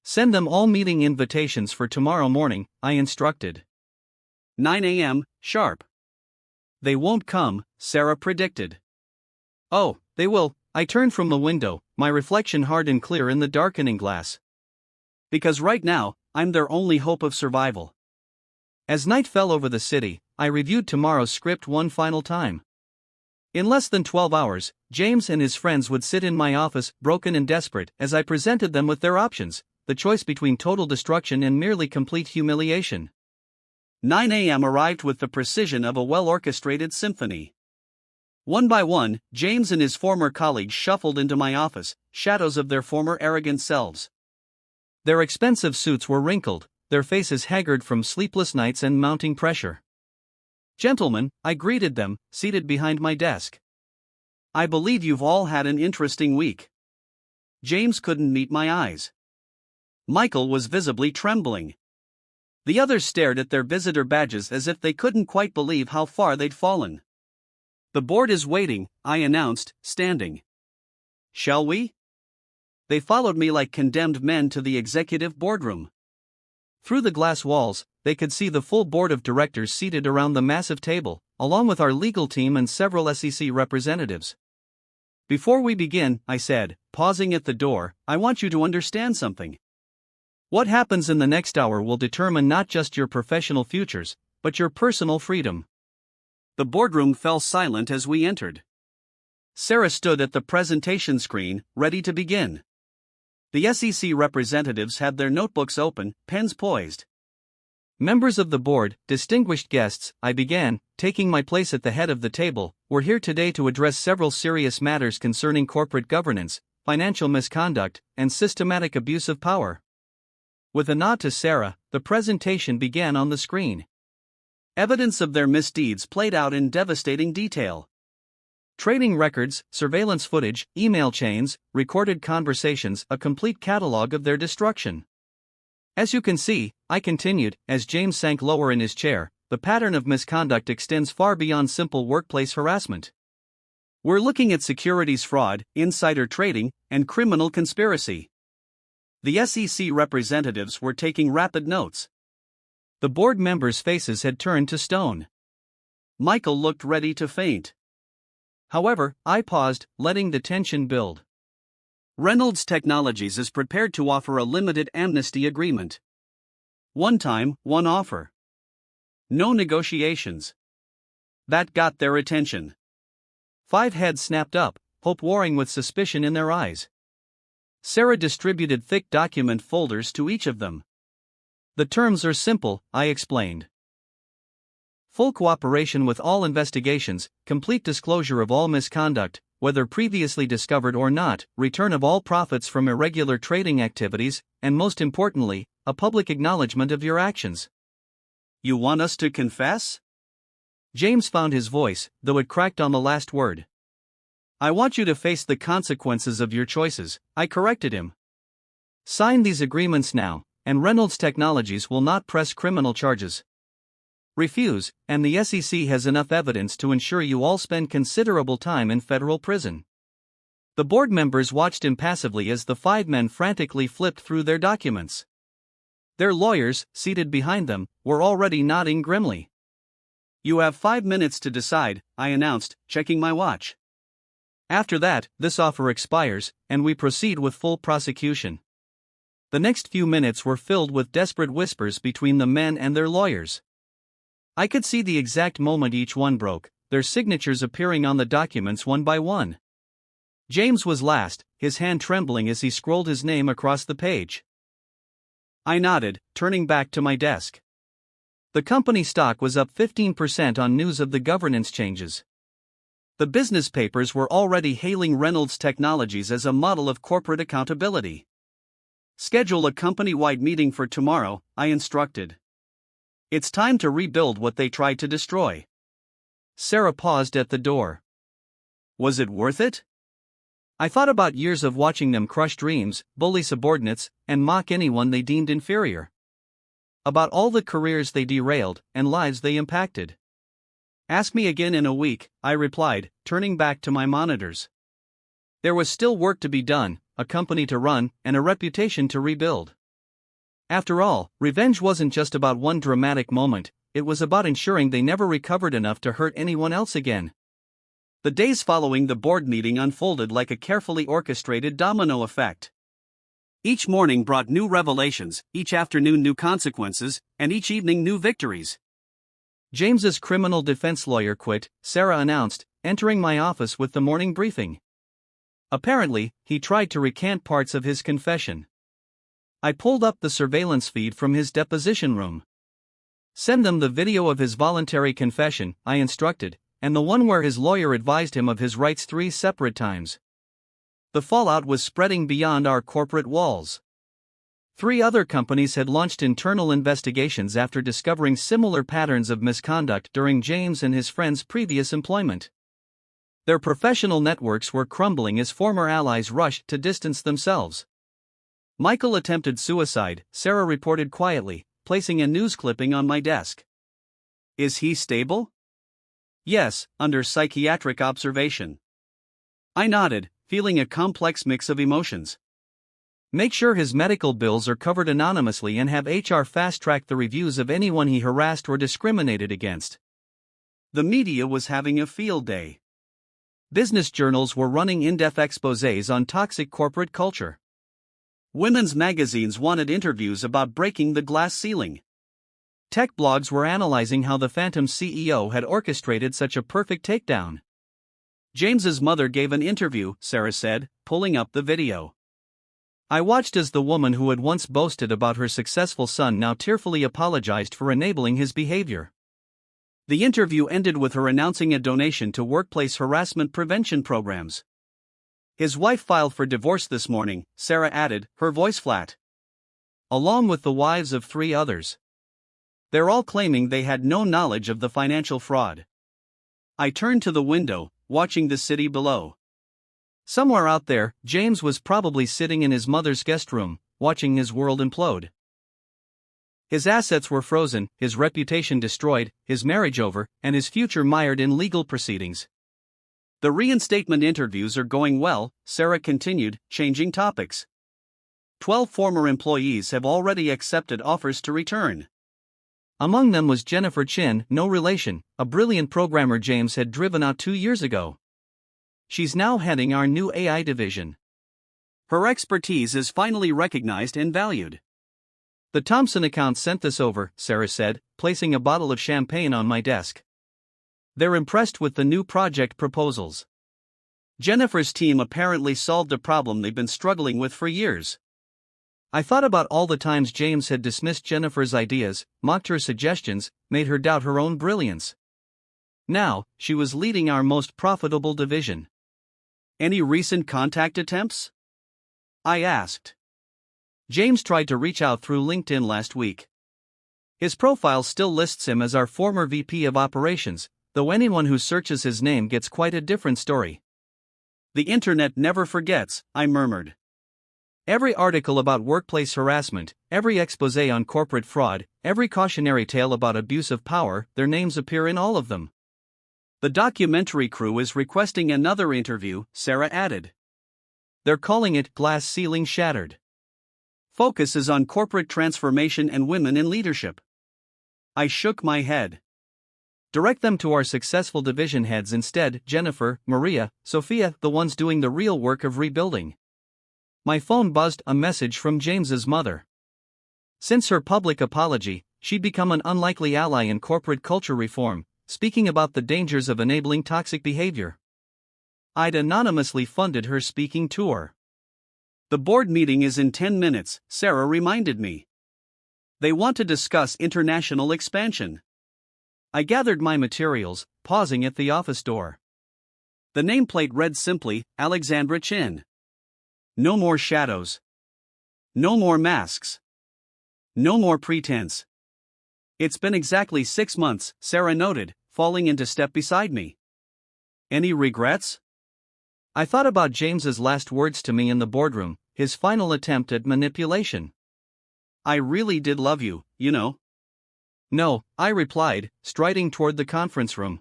[SPEAKER 1] Send them all meeting invitations for tomorrow morning, I instructed. 9 a.m., sharp. They won't come, Sarah predicted. Oh, they will, I turned from the window, my reflection hard and clear in the darkening glass. Because right now, I'm their only hope of survival. As night fell over the city, I reviewed tomorrow's script one final time. In less than 12 hours, James and his friends would sit in my office, broken and desperate, as I presented them with their options, the choice between total destruction and merely complete humiliation. 9 a.m. arrived with the precision of a well-orchestrated symphony. One by one, James and his former colleagues shuffled into my office, shadows of their former arrogant selves. Their expensive suits were wrinkled, their faces haggard from sleepless nights and mounting pressure. Gentlemen, I greeted them, seated behind my desk. I believe you've all had an interesting week. James couldn't meet my eyes. Michael was visibly trembling. The others stared at their visitor badges as if they couldn't quite believe how far they'd fallen. The board is waiting, I announced, standing. Shall we? They followed me like condemned men to the executive boardroom. Through the glass walls, they could see the full board of directors seated around the massive table, along with our legal team and several SEC representatives. Before we begin, I said, pausing at the door, I want you to understand something. What happens in the next hour will determine not just your professional futures, but your personal freedom. The boardroom fell silent as we entered. Sarah stood at the presentation screen, ready to begin. The SEC representatives had their notebooks open, pens poised. Members of the board, distinguished guests, I began, taking my place at the head of the table, we're here today to address several serious matters concerning corporate governance, financial misconduct, and systematic abuse of power. With a nod to Sarah, the presentation began on the screen. Evidence of their misdeeds played out in devastating detail. Trading records, surveillance footage, email chains, recorded conversations, a complete catalog of their destruction. As you can see, I continued, as James sank lower in his chair, the pattern of misconduct extends far beyond simple workplace harassment. We're looking at securities fraud, insider trading, and criminal conspiracy. The SEC representatives were taking rapid notes. The board members' faces had turned to stone. Michael looked ready to faint. However, I paused, letting the tension build. Reynolds Technologies is prepared to offer a limited amnesty agreement. One time, one offer. No negotiations. That got their attention. 5 heads snapped up, hope warring with suspicion in their eyes. Sarah distributed thick document folders to each of them. The terms are simple, I explained. Full cooperation with all investigations, complete disclosure of all misconduct, whether previously discovered or not, return of all profits from irregular trading activities, and most importantly, a public acknowledgement of your actions. You want us to confess? James found his voice, though it cracked on the last word. I want you to face the consequences of your choices, I corrected him. Sign these agreements now, and Reynolds Technologies will not press criminal charges. Refuse, and the SEC has enough evidence to ensure you all spend considerable time in federal prison. The board members watched impassively as the 5 men frantically flipped through their documents. Their lawyers, seated behind them, were already nodding grimly. You have 5 minutes to decide, I announced, checking my watch. After that, this offer expires, and we proceed with full prosecution. The next few minutes were filled with desperate whispers between the men and their lawyers. I could see the exact moment each one broke, their signatures appearing on the documents one by one. James was last, his hand trembling as he scrolled his name across the page. I nodded, turning back to my desk. The company stock was up 15% on news of the governance changes. The business papers were already hailing Reynolds Technologies as a model of corporate accountability. Schedule a company-wide meeting for tomorrow, I instructed. It's time to rebuild what they tried to destroy. Sarah paused at the door. Was it worth it? I thought about years of watching them crush dreams, bully subordinates, and mock anyone they deemed inferior. About all the careers they derailed, and lives they impacted. Ask me again in a week, I replied, turning back to my monitors. There was still work to be done, a company to run, and a reputation to rebuild. After all, revenge wasn't just about one dramatic moment, it was about ensuring they never recovered enough to hurt anyone else again. The days following the board meeting unfolded like a carefully orchestrated domino effect. Each morning brought new revelations, each afternoon new consequences, and each evening new victories. James's criminal defense lawyer quit, Sarah announced, entering my office with the morning briefing. Apparently, he tried to recant parts of his confession. I pulled up the surveillance feed from his deposition room. Send them the video of his voluntary confession, I instructed, and the one where his lawyer advised him of his rights 3 separate times. The fallout was spreading beyond our corporate walls. 3 other companies had launched internal investigations after discovering similar patterns of misconduct during James and his friends' previous employment. Their professional networks were crumbling as former allies rushed to distance themselves. Michael attempted suicide, Sarah reported quietly, placing a news clipping on my desk. Is he stable? Yes, under psychiatric observation. I nodded, feeling a complex mix of emotions. Make sure his medical bills are covered anonymously and have HR fast-track the reviews of anyone he harassed or discriminated against. The media was having a field day. Business journals were running in-depth exposés on toxic corporate culture. Women's magazines wanted interviews about breaking the glass ceiling. Tech blogs were analyzing how the phantom CEO had orchestrated such a perfect takedown. James's mother gave an interview, Sarah said, pulling up the video. I watched as the woman who had once boasted about her successful son now tearfully apologized for enabling his behavior. The interview ended with her announcing a donation to workplace harassment prevention programs. His wife filed for divorce this morning, Sarah added, her voice flat. Along with the wives of 3 others. They're all claiming they had no knowledge of the financial fraud. I turned to the window, watching the city below. Somewhere out there, James was probably sitting in his mother's guest room, watching his world implode. His assets were frozen, his reputation destroyed, his marriage over, and his future mired in legal proceedings. The reinstatement interviews are going well, Sarah continued, changing topics. 12 former employees have already accepted offers to return. Among them was Jennifer Chin, no relation, a brilliant programmer James had driven out 2 years ago. She's now heading our new AI division. Her expertise is finally recognized and valued. The Thompson account sent this over, Sarah said, placing a bottle of champagne on my desk. They're impressed with the new project proposals. Jennifer's team apparently solved a problem they've been struggling with for years. I thought about all the times James had dismissed Jennifer's ideas, mocked her suggestions, made her doubt her own brilliance. Now, she was leading our most profitable division. Any recent contact attempts? I asked. James tried to reach out through LinkedIn last week. His profile still lists him as our former VP of Operations, though anyone who searches his name gets quite a different story. The internet never forgets, I murmured. Every article about workplace harassment, every exposé on corporate fraud, every cautionary tale about abuse of power, their names appear in all of them. The documentary crew is requesting another interview, Sarah added. They're calling it Glass Ceiling Shattered. Focus is on corporate transformation and women in leadership. I shook my head. Direct them to our successful division heads instead, Jennifer, Maria, Sophia, the ones doing the real work of rebuilding. My phone buzzed, a message from James's mother. Since her public apology, she'd become an unlikely ally in corporate culture reform, speaking about the dangers of enabling toxic behavior. I'd anonymously funded her speaking tour. The board meeting is in 10 minutes, Sarah reminded me. They want to discuss international expansion. I gathered my materials, pausing at the office door. The nameplate read simply, Alexandra Chin. No more shadows. No more masks. No more pretense. It's been exactly 6 months, Sarah noted, falling into step beside me. Any regrets? I thought about James's last words to me in the boardroom, his final attempt at manipulation. I really did love you, you know. No, I replied, striding toward the conference room.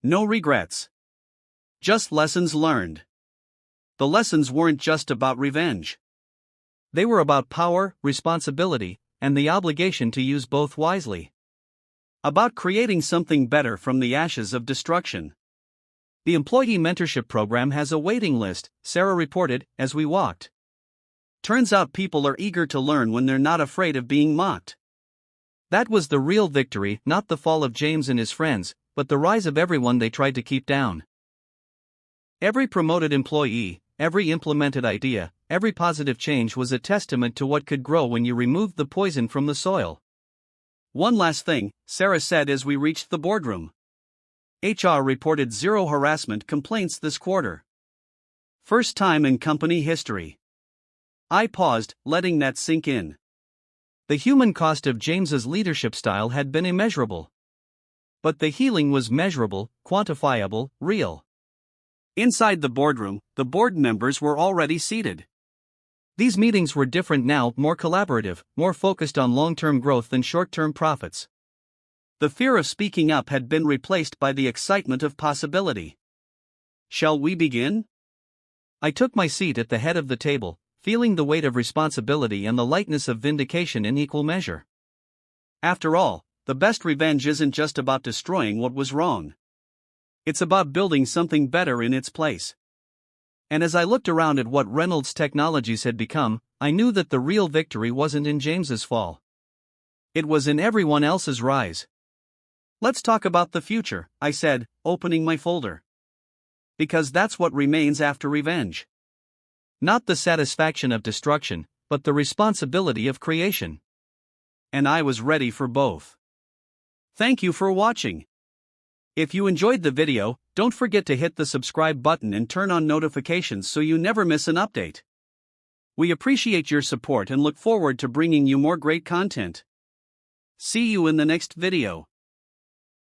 [SPEAKER 1] No regrets. Just lessons learned. The lessons weren't just about revenge. They were about power, responsibility, and the obligation to use both wisely. About creating something better from the ashes of destruction. The employee mentorship program has a waiting list, Sarah reported, as we walked. Turns out people are eager to learn when they're not afraid of being mocked. That was the real victory, not the fall of James and his friends, but the rise of everyone they tried to keep down. Every promoted employee, every implemented idea, every positive change was a testament to what could grow when you removed the poison from the soil. One last thing, Sarah said as we reached the boardroom. HR reported 0 harassment complaints this quarter. First time in company history. I paused, letting that sink in. The human cost of James's leadership style had been immeasurable. But the healing was measurable, quantifiable, real. Inside the boardroom, the board members were already seated. These meetings were different now, more collaborative, more focused on long-term growth than short-term profits. The fear of speaking up had been replaced by the excitement of possibility. Shall we begin? I took my seat at the head of the table, feeling the weight of responsibility and the lightness of vindication in equal measure. After all, the best revenge isn't just about destroying what was wrong. It's about building something better in its place. And as I looked around at what Reynolds Technologies had become, I knew that the real victory wasn't in James's fall. It was in everyone else's rise. Let's talk about the future, I said, opening my folder. Because that's what remains after revenge. Not the satisfaction of destruction, but the responsibility of creation. And I was ready for both. Thank you for watching. If you enjoyed the video, don't forget to hit the subscribe button and turn on notifications so you never miss an update. We appreciate your support and look forward to bringing you more great content. See you in the next video.